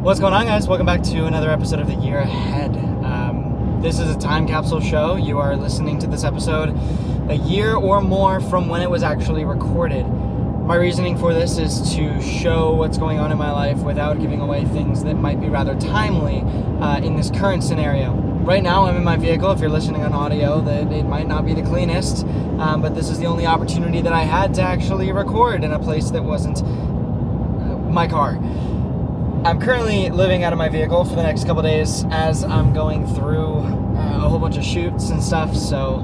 What's going on, guys? Welcome back to another episode of The Year Ahead. This is a time capsule show. You are listening to this episode a year or more from when it was actually recorded. My reasoning for this is to show what's going on in my life without giving away things that might be rather timely in this current scenario. Right now, I'm in my vehicle. If you're listening on audio, that it might not be the cleanest, but this is the only opportunity that I had to actually record in a place that wasn't my car. I'm currently living out of my vehicle for the next couple days as I'm going through a whole bunch of shoots and stuff, so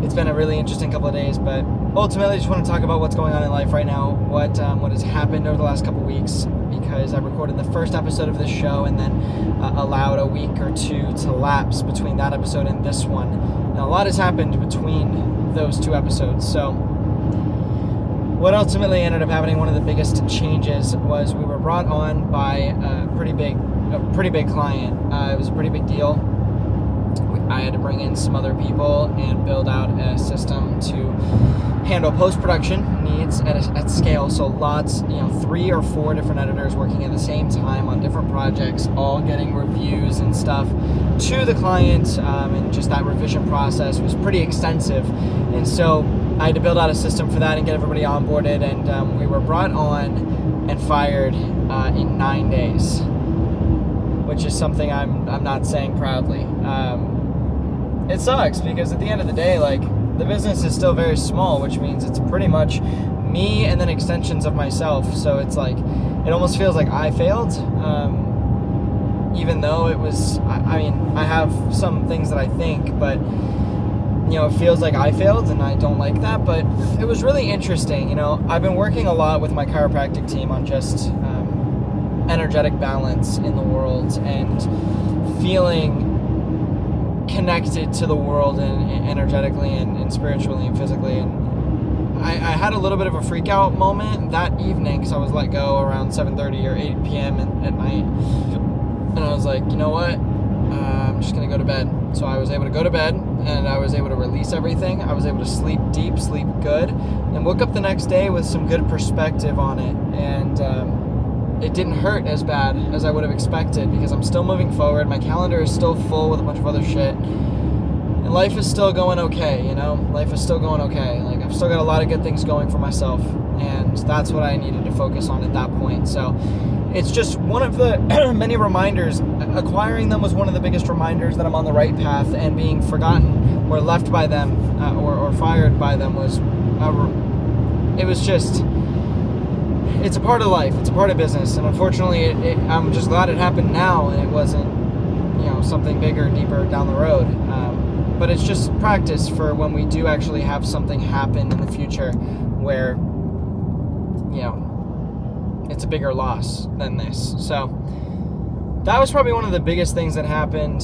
it's been a really interesting couple of days, but ultimately I just want to talk about what's going on in life right now, what has happened over the last couple weeks, because I recorded the first episode of this show and then allowed a week or two to lapse between that episode and this one. Now, a lot has happened between those two episodes, so what ultimately ended up happening, one of the biggest changes, was we were brought on by a pretty big client. It was a pretty big deal. I had to bring in some other people and build out a system to handle post-production needs at scale. So lots, 3 or 4 different editors working at the same time on different projects, all getting reviews and stuff to the client, and just that revision process was pretty extensive. And so I had to build out a system for that and get everybody onboarded, and we were brought on and fired in 9 days, which is something I'm not saying proudly. It sucks because at the end of the day, the business is still very small, which means it's pretty much me and then extensions of myself. So it's it almost feels like I failed, even though it was, I have some things that I think, but it feels like I failed, and I don't like that, but it was really interesting. I've been working a lot with my chiropractic team on just energetic balance in the world and feeling connected to the world and energetically and spiritually and physically. And I had a little bit of a freak out moment that evening because I was let go around 7:30 or 8 p.m. at night, and I was like, you know what, I'm just gonna go to bed. So I was able to go to bed, and I was able to release everything. I was able to sleep deep, sleep good, and woke up the next day with some good perspective on it. And it didn't hurt as bad as I would have expected because I'm still moving forward. My calendar is still full with a bunch of other shit. And life is still going okay, Life is still going okay. I've still got a lot of good things going for myself, and that's what I needed to focus on at that point. So it's just one of the many reminders. Acquiring them was one of the biggest reminders that I'm on the right path, and being forgotten or left by them or fired by them was, it was just, it's a part of life. It's a part of business. And unfortunately, I'm just glad it happened now and it wasn't, something bigger, deeper down the road. But it's just practice for when we do actually have something happen in the future where, it's a bigger loss than this. So that was probably one of the biggest things that happened,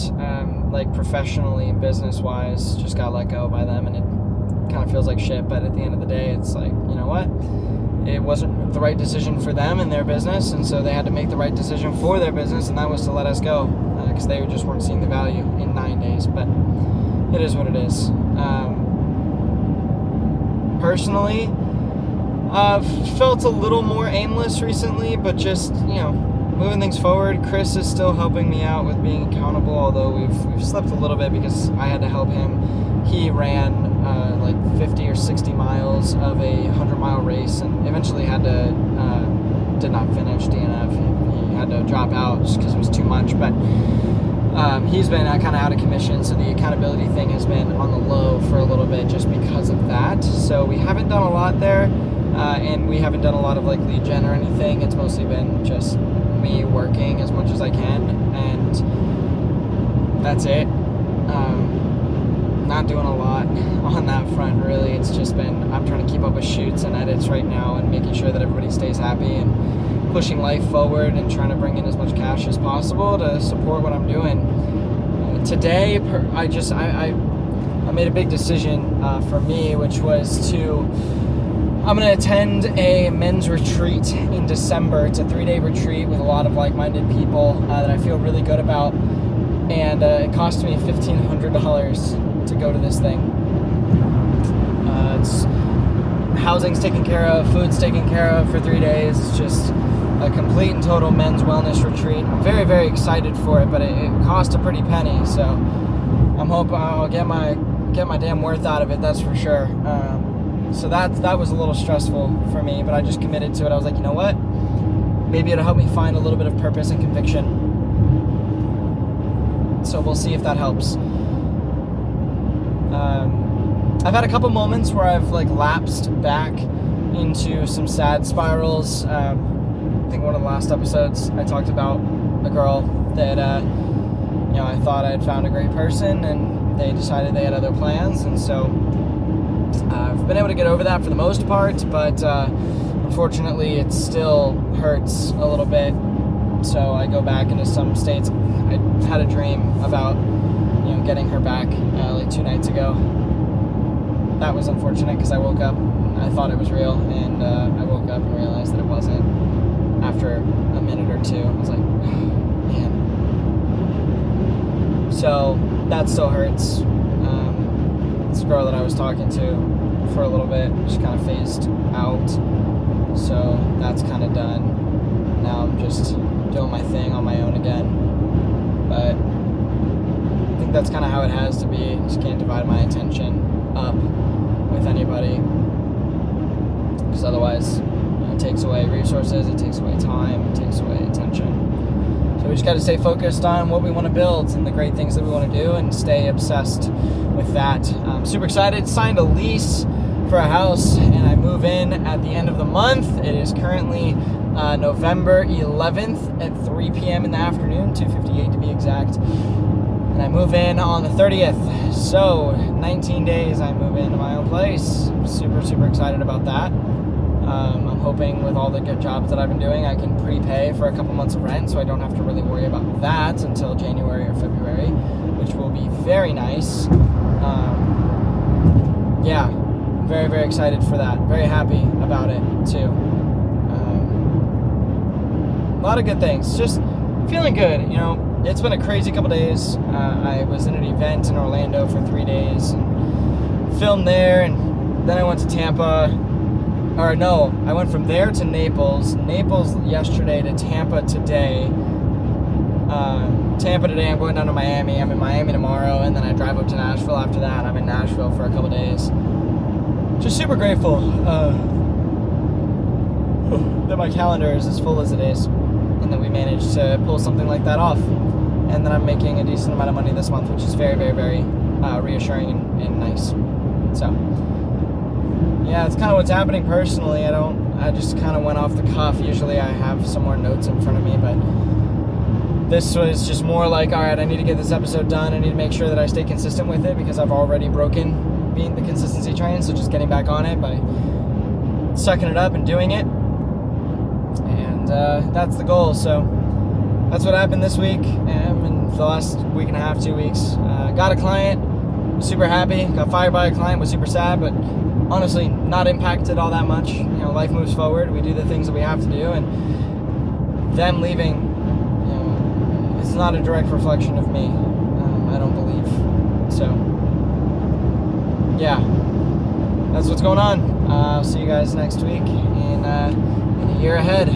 professionally and business-wise. Just got let go by them, and it kind of feels like shit. But at the end of the day, it's you know what? It wasn't the right decision for them and their business, and so they had to make the right decision for their business, and that was to let us go because they just weren't seeing the value in 9 days. But it is what it is. Personally, I've felt a little more aimless recently, but just, moving things forward. Chris is still helping me out with being accountable, although we've slept a little bit because I had to help him. He ran 50 or 60 miles of a 100-mile race and eventually did not finish DNF. He had to drop out just because it was too much, but he's been kind of out of commission, so the accountability thing has been on the low for a little bit just because of that. So we haven't done a lot there, and we haven't done a lot of lead gen or anything. It's mostly been just me working as much as I can, and that's it. Not doing a lot on that front, really. It's just been, I'm trying to keep up with shoots and edits right now and making sure that everybody stays happy and pushing life forward and trying to bring in as much cash as possible to support what I'm doing. Today, I made a big decision for me, which was I'm going to attend a men's retreat in December. It's a 3-day retreat with a lot of like-minded people that I feel really good about, and it cost me $1,500 to go to this thing. It's housing's taken care of, food's taken care of for 3 days. It's just a complete and total men's wellness retreat. I'm very, very excited for it, but it cost a pretty penny, so I'm hoping I'll get my damn worth out of it, that's for sure. So that was a little stressful for me, but I just committed to it. I was like, you know what? Maybe it'll help me find a little bit of purpose and conviction. So we'll see if that helps. I've had a couple moments where I've lapsed back into some sad spirals. I think one of the last episodes I talked about a girl that I thought I had found a great person, and they decided they had other plans, and so I've been able to get over that for the most part, but unfortunately it still hurts a little bit. So I go back into some states. I had a dream about getting her back 2 nights ago. That was unfortunate because I woke up, I thought it was real, and I woke up and realized that it wasn't after a minute or two. I was like, man. So that still hurts. This girl that I was talking to for a little bit just kind of phased out, so that's kind of done. Now I'm just doing my thing on my own again, but I think that's kind of how it has to be. Just can't divide my attention up with anybody, because otherwise it takes away resources, it takes away time, it takes away attention. So we just got to stay focused on what we want to build and the great things that we want to do, and stay obsessed with that. I'm super excited. Signed a lease for a house, and I move in at the end of the month. It is currently November 11th at 3 p.m. in the afternoon, 2:58 to be exact. And I move in on the 30th. So 19 days I move into my own place. I'm super, super excited about that. I'm hoping with all the good jobs that I've been doing, I can prepay for a couple months of rent, so I don't have to really worry about that until January or February, which will be very nice. Yeah, very, very excited for that. Very happy about it too. A lot of good things. Just feeling good. It's been a crazy couple days. I was in an event in Orlando for 3 days and filmed there, and then I went to Tampa. Or no, I went from there to Naples yesterday to Tampa today. Tampa today, I'm going down to Miami. I'm in Miami tomorrow, and then I drive up to Nashville after that. I'm in Nashville for a couple days. Just super grateful that my calendar is as full as it is, and that we managed to pull something like that off. And that I'm making a decent amount of money this month, which is very, very, very reassuring and nice. So yeah, it's kind of what's happening personally. I just kind of went off the cuff. Usually I have some more notes in front of me, but this was just more like, all right, I need to get this episode done. I need to make sure that I stay consistent with it, because I've already broken being the consistency train. So just getting back on it by sucking it up and doing it. And that's the goal. So that's what happened this week, and in the last week and a half, 2 weeks. Got a client, was super happy. Got fired by a client, was super sad, but honestly not impacted all that much. Life moves forward. We do the things that we have to do, and them leaving, it's not a direct reflection of me. I don't believe. So yeah, that's what's going on. I'll see you guys next week in a year ahead.